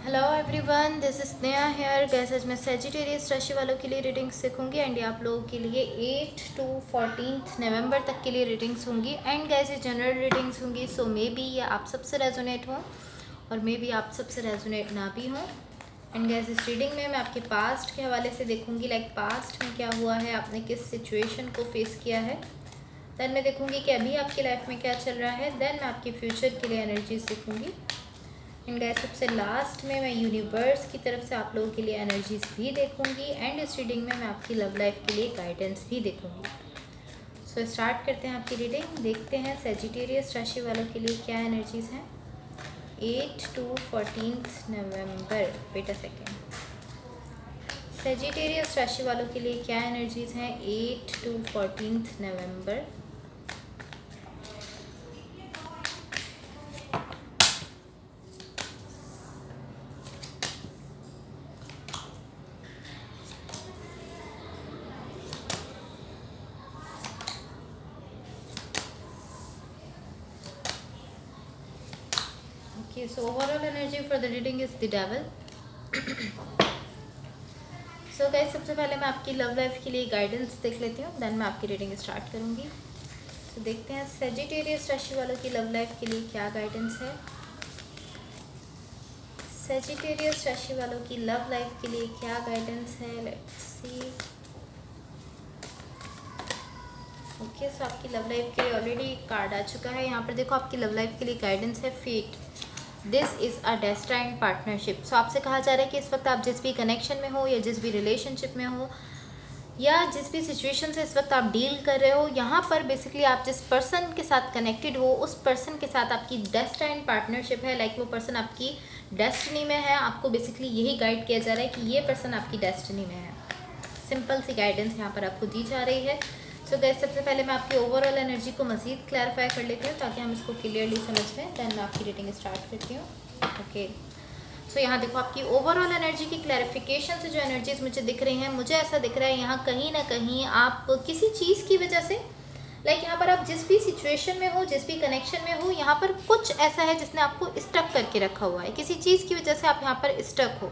Hello everyone, this is Sneha here. Guys आज मैं Sagittarius राशि वालों के लिए रीडिंग्स सीखूंगी एंड ये आप लोगों के लिए 8 to 14 नवंबर तक के लिए रीडिंग्स होंगी। एंड गैस ये जनरल रीडिंग्स होंगी, सो मे बी ये आप सबसे रेजोनेट हो और मे बी आप सबसे रेजोनेट ना भी हो। एंड गैस इस रीडिंग में मैं आपके पास्ट के हवाले से देखूंगी, लाइक पास्ट में क्या हुआ है, आपने किस सिचुएशन को फेस किया है। देन मैं देखूंगी कि अभी आपकी लाइफ में क्या चल रहा है। देन मैं आपके फ्यूचर के लिए एनर्जीज सीखूंगी। एंड गाइस सबसे लास्ट में मैं यूनिवर्स की तरफ से आप लोगों के लिए एनर्जीज भी देखूंगी एंड इस रीडिंग में मैं आपकी लव लाइफ के लिए गाइडेंस भी देखूंगी। सो स्टार्ट करते हैं आपकी रीडिंग। देखते हैं सेजिटेरियस राशि वालों के लिए क्या एनर्जीज हैं 8 to 14 नवंबर। Wait a second. सेजिटेरियस राशि वालों के लिए क्या एनर्जीज हैं 8 to 14 November. Okay, so overall energy for the reading is the devil. So guys, सबसे पहले मैं आपकी लव लाइफ के लिए गाइडेंस देख लेती हूँ, देन मैं आपकी रीडिंग स्टार्ट करूँगी। तो देखते हैं सेजिटेरियस राशि वालों की लव लाइफ के लिए क्या गाइडेंस है। सेजिटेरियस राशि वालों की लव लाइफ के लिए क्या गाइडेंस है, लेट्स सी। ओके, सो आपकी लव लाइफ के लिए ऑलरेडी कार्ड आ चुका है। यहाँ पर देखो आपकी लव लाइफ के लिए गाइडेंस है fate. This is a destined partnership. So आपसे कहा जा रहा है कि इस वक्त आप जिस भी कनेक्शन में हो या जिस भी रिलेशनशिप में हो या जिस भी सिचुएशन से इस वक्त आप डील कर रहे हो, यहाँ पर बेसिकली आप जिस पर्सन के साथ कनेक्टेड हो उस पर्सन के साथ आपकी डेस्टाइन्ड पार्टनरशिप है। लाइक वो पर्सन आपकी डेस्टिनी में है। आपको बेसिकली यही गाइड किया जा रहा है कि ये पर्सन आपकी डेस्टिनी में है। सिंपल सी गाइडेंस यहाँ पर आपको दी जा रही है। सो गैस सबसे पहले मैं आपकी ओवरऑल एनर्जी को मज़ीद क्लैरिफाई कर लेती हूँ ताकि हम इसको क्लियरली समझ लें। देन मैं आपकी रीडिंग स्टार्ट करती हूँ। ओके, सो यहाँ देखो आपकी ओवरऑल एनर्जी की क्लैरिफिकेशन से जो एनर्जीज मुझे दिख रही हैं, मुझे ऐसा दिख रहा है यहाँ कहीं ना कहीं आप किसी चीज़ की वजह से, लाइक यहाँ पर आप जिस भी सिचुएशन में हो, जिस भी कनेक्शन में हो, यहाँ पर कुछ ऐसा है जिसने आपको स्टक करके रखा हुआ है। किसी चीज़ की वजह से आप यहाँ पर स्टक हो।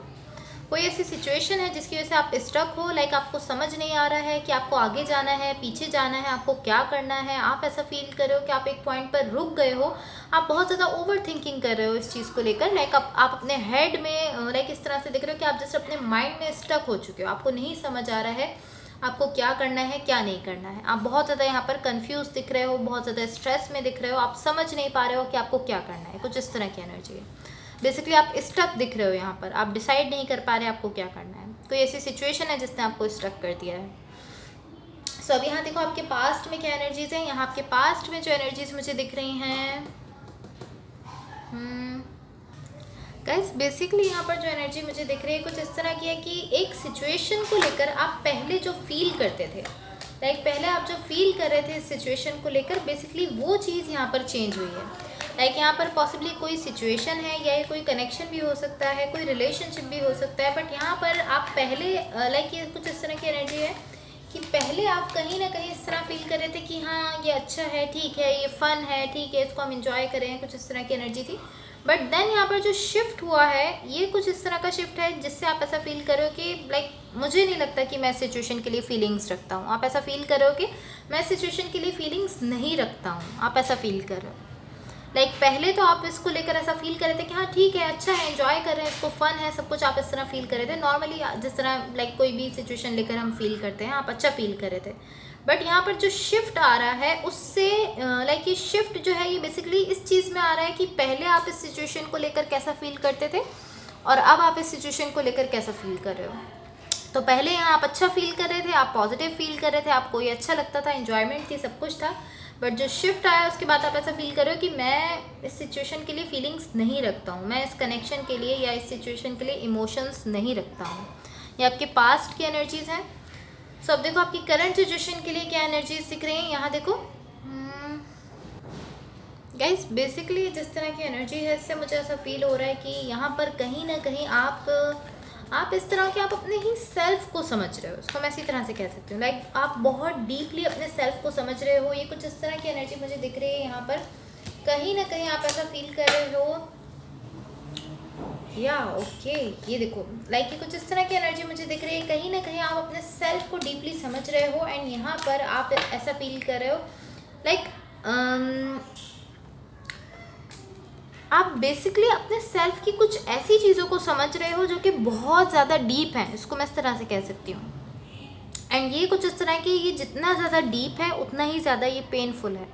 कोई ऐसी सिचुएशन है जिसकी वजह से आप स्टक हो, लाइक आपको समझ नहीं आ रहा है कि आपको आगे जाना है, पीछे जाना है, आपको क्या करना है। आप ऐसा फील कर रहे हो कि आप एक पॉइंट पर रुक गए हो। आप बहुत ज़्यादा ओवर थिंकिंग कर रहे हो इस चीज़ को लेकर। लाइक आप अपने हेड में लाइक इस तरह से देख रहे हो कि आप जैसे अपने माइंड में स्टक हो चुके हो। आपको नहीं समझ आ रहा है आपको क्या करना है, क्या नहीं करना है। आप बहुत ज़्यादा यहाँ पर कंफ्यूज दिख रहे हो, बहुत ज़्यादा स्ट्रेस में दिख रहे हो। आप समझ नहीं पा रहे हो कि आपको क्या करना है। कुछ इस तरह की एनर्जी है। बेसिकली आप स्टक दिख रहे हो यहाँ पर। आप डिसाइड नहीं कर पा रहे आपको क्या करना है। कोई ऐसी सिचुएशन है जिसने आपको स्टक कर दिया है। सो अब यहाँ देखो आपके पास्ट में क्या एनर्जीज हैं। यहाँ आपके पास्ट में जो एनर्जीज मुझे दिख रही हैं गाइस, बेसिकली यहाँ पर जो एनर्जी मुझे दिख रही है कुछ इस तरह की है कि एक सिचुएशन को लेकर आप पहले जो फील करते थे, लाइक पहले आप जो फील कर रहे थे इस सिचुएशन को लेकर, बेसिकली वो चीज़ यहाँ पर चेंज हुई है। लाइक यहाँ पर पॉसिबली कोई सिचुएशन है या कोई कनेक्शन भी हो सकता है, कोई रिलेशनशिप भी हो सकता है। बट यहाँ पर आप पहले लाइक ये कुछ इस तरह की एनर्जी है कि पहले आप कहीं ना कहीं इस तरह फील कर रहे थे कि हाँ ये अच्छा है, ठीक है, ये फ़न है, ठीक है, इसको हम इंजॉय करें। कुछ इस तरह की एनर्जी थी। बट देन यहाँ पर जो शिफ्ट हुआ है ये कुछ इस तरह का शिफ्ट है जिससे आप ऐसा फील कर रहे हो कि लाइक मुझे नहीं लगता कि मैं सिचुएशन के लिए फीलिंग्स रखता हूँ। आप ऐसा फील कर रहे हो कि मैं सिचुएशन के लिए फीलिंग्स नहीं रखता हूँ। आप ऐसा फील कर रहे हो। लाइक पहले तो आप इसको लेकर ऐसा फील कर रहे थे कि हाँ ठीक है, अच्छा है, एंजॉय कर रहे हैं, इसको फन है, सब कुछ आप इस तरह फील कर रहे थे। नॉर्मली जिस तरह लाइक कोई भी सिचुएशन लेकर हम फील करते हैं, आप अच्छा फील कर रहे थे। बट यहाँ पर जो शिफ्ट आ रहा है उससे लाइक ये शिफ्ट जो है ये बेसिकली इस चीज़ में आ रहा है कि पहले आप इस सिचुएशन को लेकर कैसा फील करते थे और अब आप इस सिचुएशन को लेकर कैसा फील कर रहे हो। तो पहले यहाँ आप अच्छा फील कर रहे थे, आप पॉजिटिव फील कर रहे थे, आपको ये अच्छा लगता था, एंजॉयमेंट थी, सब कुछ था। बट जो शिफ्ट आया उसके बाद आप ऐसा फील कर रहे हो कि मैं इस सिचुएशन के लिए फीलिंग्स नहीं रखता हूँ, मैं इस कनेक्शन के लिए या इस सिचुएशन के लिए इमोशंस नहीं रखता हूँ। ये आपके पास्ट की एनर्जीज़ हैं। सो अब देखो आपकी करंट सिचुएशन के लिए क्या एनर्जीज दिख रही हैं। यहाँ देखो गाइस, बेसिकली जिस तरह की एनर्जी है इससे मुझे ऐसा फील हो रहा है कि यहाँ पर कहीं ना कहीं आप इस तरह के आप अपने ही सेल्फ को समझ रहे हो। इसको मैं इसी तरह से कह सकती हूँ। लाइक आप बहुत डीपली अपने सेल्फ को समझ रहे हो। ये कुछ इस तरह की एनर्जी मुझे दिख रही है। यहाँ पर कहीं ना कहीं आप ऐसा फील कर रहे हो या ओके, ये देखो लाइक ये कुछ इस तरह की एनर्जी मुझे दिख रही है, कहीं ना कहीं आप अपने सेल्फ को डीपली समझ रहे हो एंड यहाँ पर आप ऐसा फील कर रहे हो लाइक आप बेसिकली अपने सेल्फ की कुछ ऐसी चीज़ों को समझ रहे हो जो कि बहुत ज़्यादा डीप है, इसको मैं इस तरह से कह सकती हूँ। एंड ये कुछ इस तरह की, ये जितना ज़्यादा डीप है उतना ही ज़्यादा ये पेनफुल है।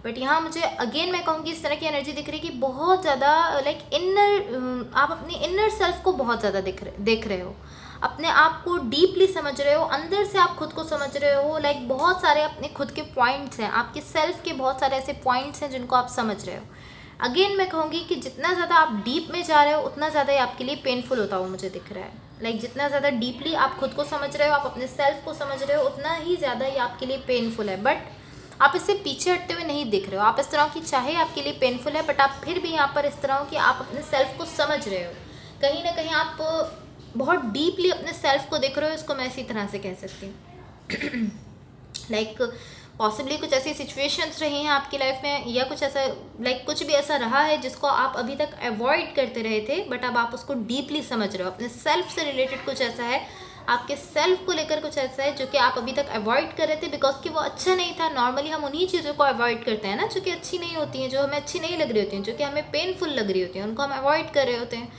बट यहाँ मुझे अगेन मैं कहूँगी इस तरह की एनर्जी दिख रही है कि बहुत ज़्यादा लाइक इनर, आप अपने इनर सेल्फ को बहुत ज़्यादा देख रहे हो, अपने आप को डीपली समझ रहे हो, अंदर से आप खुद को समझ रहे हो। लाइक बहुत सारे अपने खुद के पॉइंट्स हैं, आपके सेल्फ के बहुत सारे ऐसे पॉइंट्स हैं जिनको आप समझ रहे हो। अगेन मैं कहूँगी कि जितना ज़्यादा आप डीप में जा रहे हो उतना ज़्यादा ही आपके लिए पेनफुल होता हुआ मुझे दिख रहा है। लाइक जितना ज़्यादा डीपली आप खुद को समझ रहे हो, आप अपने सेल्फ को समझ रहे हो, उतना ही ज़्यादा ये आपके लिए पेनफुल है। बट आप इससे पीछे हटते हुए नहीं दिख रहे हो। आप इस तरह की चाहे आपके लिए पेनफुल है बट आप फिर भी यहाँ पर इस तरह हो कि आप अपने सेल्फ को समझ रहे हो, कहीं ना कहीं आप बहुत डीपली अपने सेल्फ को देख रहे हो, इसको मैं इसी तरह से कह सकती हूँ। लाइक पॉसिबली कुछ ऐसी सिचुएशंस रही हैं आपकी लाइफ में, या कुछ ऐसा लाइक कुछ भी ऐसा रहा है जिसको आप अभी तक अवॉइड करते रहे थे बट अब आप उसको डीपली समझ रहे हो। अपने सेल्फ से रिलेटेड कुछ ऐसा है, आपके सेल्फ को लेकर कुछ ऐसा है जो कि आप अभी तक अवॉइड कर रहे थे बिकॉज कि वो अच्छा नहीं था। नॉर्मली हम उन्हीं चीज़ों को अवॉइड करते हैं ना जो कि अच्छी नहीं होती हैं, जो हमें अच्छी नहीं लग रही होती हैं, जो कि हमें पेनफुल लग रही होती हैं, उनको हम अवॉइड कर रहे होते हैं।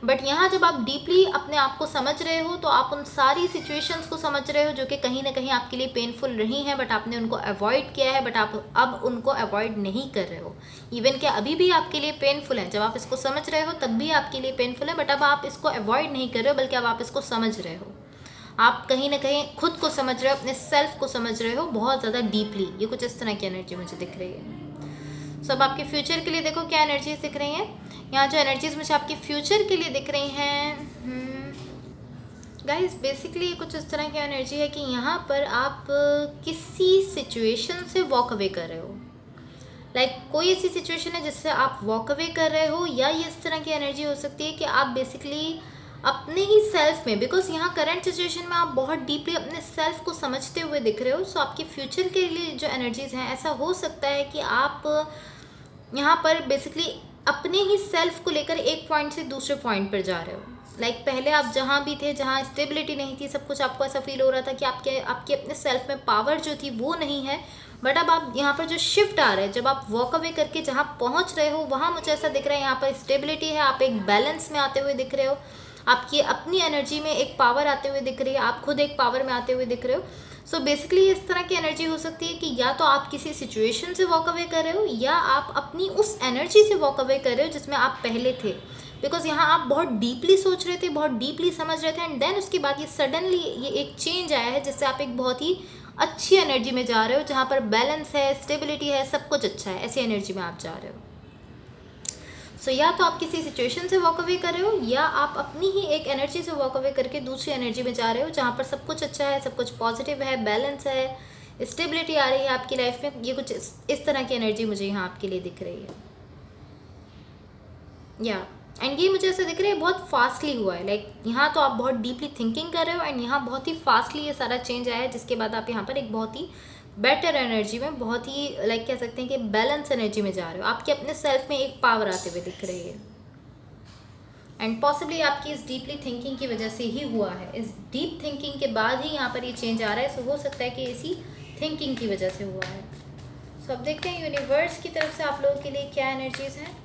बट यहाँ जब आप डीपली अपने आप को समझ रहे हो तो आप उन सारी सिचुएशंस को समझ रहे हो जो कि कहीं ना कहीं आपके लिए पेनफुल रही हैं बट आपने उनको अवॉइड किया है, बट आप अब उनको अवॉइड नहीं कर रहे हो। इवन कि अभी भी आपके लिए पेनफुल है, जब आप इसको समझ रहे हो तब भी आपके लिए पेनफुल है, बट अब आप इसको अवॉइड नहीं कर रहे हो बल्कि अब आप इसको समझ रहे हो। आप कहीं ना कहीं खुद को समझ रहे हो, अपने सेल्फ को समझ रहे हो बहुत ज़्यादा डीपली। ये कुछ इस तरह की एनर्जी मुझे दिख रही है। सब आपके फ्यूचर के लिए देखो क्या एनर्जीज दिख रही हैं। यहाँ जो एनर्जीज मुझे आपके फ्यूचर के लिए दिख रही हैं गाइस, बेसिकली ये कुछ इस तरह की एनर्जी है कि यहाँ पर आप किसी सिचुएशन से वॉक अवे कर रहे हो। लाइक कोई ऐसी सिचुएशन है जिससे आप वॉक अवे कर रहे हो, या ये इस तरह की एनर्जी हो सकती है कि आप बेसिकली अपने ही सेल्फ में, बिकॉज यहाँ करंट सिचुएशन में आप बहुत डीपली अपने सेल्फ को समझते हुए दिख रहे हो। सो आपके फ्यूचर के लिए जो एनर्जीज हैं, ऐसा हो सकता है कि आप यहाँ पर बेसिकली अपने ही सेल्फ को लेकर एक पॉइंट से दूसरे पॉइंट पर जा रहे हो। लाइक पहले आप जहाँ भी थे, जहाँ स्टेबिलिटी नहीं थी, सब कुछ आपको ऐसा फील हो रहा था कि आपके अपने सेल्फ में पावर जो थी वो नहीं है। बट अब आप यहाँ पर जो शिफ्ट आ रहा है, जब आप वॉक अवे करके जहाँ पहुँच रहे हो वहाँ मुझे ऐसा दिख रहा है यहाँ पर स्टेबिलिटी है, आप एक बैलेंस में आते हुए दिख रहे हो, आपकी अपनी एनर्जी में एक पावर आते हुए दिख रही है, आप खुद एक पावर में आते हुए दिख रहे हो। सो बेसिकली इस तरह की एनर्जी हो सकती है कि या तो आप किसी सिचुएशन से वॉक अवे कर रहे हो, या आप अपनी उस एनर्जी से वॉक अवे कर रहे हो जिसमें आप पहले थे। बिकॉज यहाँ आप बहुत डीपली सोच रहे थे, बहुत डीपली समझ रहे थे, एंड देन उसके बाद ये सडनली ये एक चेंज आया है जिससे आप एक बहुत ही अच्छी एनर्जी में जा रहे हो, जहाँ पर बैलेंस है, स्टेबिलिटी है, सब कुछ अच्छा है, ऐसी एनर्जी में आप जा रहे हो। सो या तो आप किसी सिचुएशन से वॉक अवे कर रहे हो, या आप अपनी ही एक एनर्जी से वॉक अवे करके दूसरी एनर्जी में जा रहे हो जहाँ पर सब कुछ अच्छा है, सब कुछ पॉजिटिव है, बैलेंस है, स्टेबिलिटी आ रही है आपकी लाइफ में। ये कुछ इस तरह की एनर्जी मुझे यहाँ आपके लिए दिख रही है। या एंड ये मुझे ऐसा दिख रहा है बहुत फास्टली हुआ है। लाइक यहाँ तो आप बहुत डीपली थिंकिंग कर रहे हो, एंड यहाँ बहुत ही फास्टली ये सारा चेंज आया है, जिसके बाद आप यहाँ पर एक बहुत ही बेटर एनर्जी में, बहुत ही लाइक कह सकते हैं कि बैलेंस एनर्जी में जा रहे हो। आपके अपने सेल्फ में एक पावर आते हुए दिख रही है, एंड पॉसिबली आपकी इस डीपली थिंकिंग की वजह से ही हुआ है। इस डीप थिंकिंग के बाद ही यहाँ पर ये चेंज आ रहा है। सो हो सकता है कि इसी थिंकिंग की वजह से हुआ है। सो अब देखते हैं यूनिवर्स की तरफ से आप लोगों के लिए क्या एनर्जीज हैं।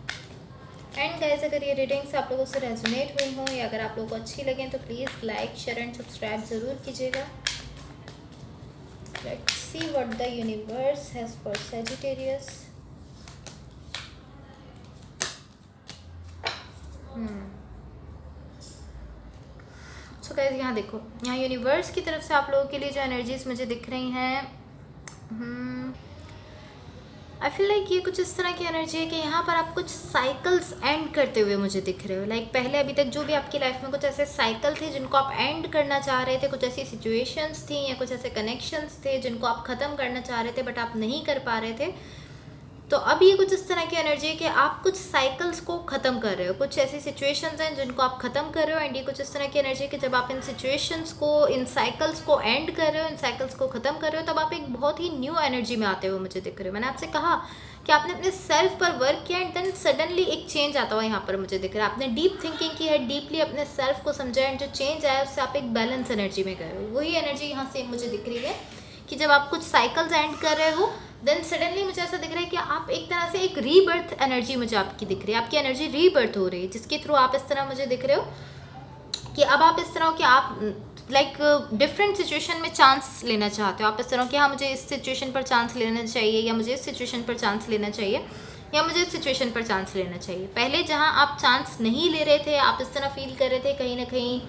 एंड गाइस, अगर ये रीडिंग्स आप लोगों से रेजोनेट हुई हों, या अगर आप लोगों को अच्छी लगें तो please like, share and subscribe ज़रूर कीजिएगा। Let's see what the universe has for Sagittarius. So guys, यहाँ देखो, यहाँ यूनिवर्स की तरफ से आप लोगों के लिए जो एनर्जीज मुझे दिख रही हैं, आई फील लाइक ये कुछ इस तरह की एनर्जी है कि यहाँ पर आप कुछ साइकिल्स एंड करते हुए मुझे दिख रहे हो। लाइक पहले अभी तक जो भी आपकी लाइफ में कुछ ऐसे साइकिल थे जिनको आप एंड करना चाह रहे थे, कुछ ऐसी सिचुएशंस थी या कुछ ऐसे कनेक्शंस थे जिनको आप ख़त्म करना चाह रहे थे बट आप नहीं कर पा रहे थे। तो अब ये कुछ इस तरह की एनर्जी है कि आप कुछ साइकिल्स को ख़त्म कर रहे हो, कुछ ऐसी सिचुएशंस हैं जिनको आप ख़त्म कर रहे हो। एंड ये कुछ इस तरह की एनर्जी है कि जब आप इन सिचुएशंस को, इन साइकिल्स को एंड कर रहे हो, इन साइकिल्स को ख़त्म कर रहे हो, तब आप एक बहुत ही न्यू एनर्जी में आते हुए मुझे दिख रहे हो। मैंने आपसे कहा कि आपने अपने सेल्फ पर वर्क किया एंड देन सडनली एक चेंज आता हुआ यहाँ पर मुझे दिख रहा है। आपने डीप थिंकिंग की है, डीपली अपने सेल्फ को समझा एंड जो चेंज आया उससे आप एक बैलेंस एनर्जी में गए हो। वही एनर्जी यहाँ से मुझे दिख रही है कि जब आप कुछ साइकिल्स एंड कर रहे हो देन सडनली मुझे ऐसा दिख रहा है कि आप एक तरह से एक रीबर्थ एनर्जी मुझे आपकी दिख रही है। आपकी एनर्जी रीबर्थ हो रही है, जिसके थ्रू आप इस तरह मुझे दिख रहे हो कि अब आप इस तरह हो कि आप लाइक डिफरेंट सिचुएशन में चांस लेना चाहते हो। आप इस तरह हो कि हाँ मुझे इस सिचुएशन पर चांस लेना चाहिए, या मुझे इस सिचुएशन पर चांस लेना चाहिए, या मुझे इस सिचुएशन पर चांस लेना चाहिए। पहले जहाँ आप चांस नहीं ले रहे थे, आप इस तरह फील कर रहे थे कहीं ना कहीं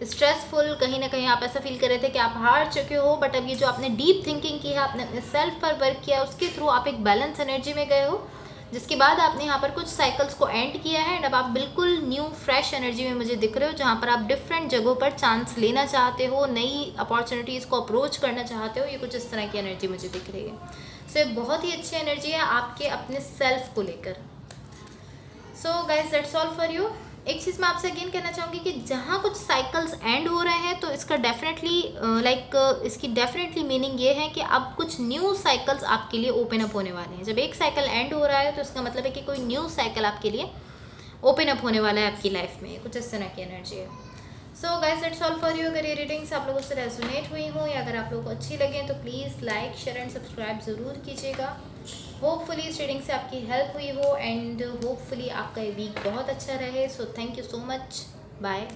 स्ट्रेसफुल, कहीं ना कहीं आप ऐसा फील कर रहे थे कि आप हार चुके हो। बट अब ये जो आपने डीप थिंकिंग की है, आपने अपने सेल्फ पर वर्क किया, उसके थ्रू आप एक बैलेंस एनर्जी में गए हो, जिसके बाद आपने यहाँ पर कुछ साइकिल्स को एंड किया है। एंड अब आप बिल्कुल न्यू फ्रेश एनर्जी में मुझे दिख रहे हो, जहाँ पर आप डिफरेंट जगहों पर चांस लेना चाहते हो, नई अपॉर्चुनिटीज़ को अप्रोच करना चाहते हो। ये कुछ इस तरह की एनर्जी मुझे दिख रही है। सो बहुत ही अच्छी एनर्जी है आपके अपने सेल्फ को लेकर। So guys that's all for you. एक चीज़ मैं आपसे अगेन कहना चाहूँगी कि जहाँ कुछ साइकिल्स एंड हो रहे हैं तो इसका डेफिनेटली इसकी डेफिनेटली मीनिंग ये है कि अब कुछ न्यू साइकिल्स आपके लिए ओपन अप होने वाले हैं। जब एक साइकिल एंड हो रहा है तो इसका मतलब है कि कोई न्यू साइकिल आपके लिए ओपन अप होने वाला है आपकी लाइफ में। कुछ इस तरह की एनर्जी है। So guys that's all for you. अगर ये रीडिंग्स आप लोगों से रेजोनेट हुई हो या अगर आप लोगों को अच्छी लगे तो please like, share and subscribe ज़रूर कीजिएगा। होपफुली इस रीडिंग से आपकी हेल्प हुई हो एंड होपफुली आपका ये वीक बहुत अच्छा रहे। So thank you so much. Bye.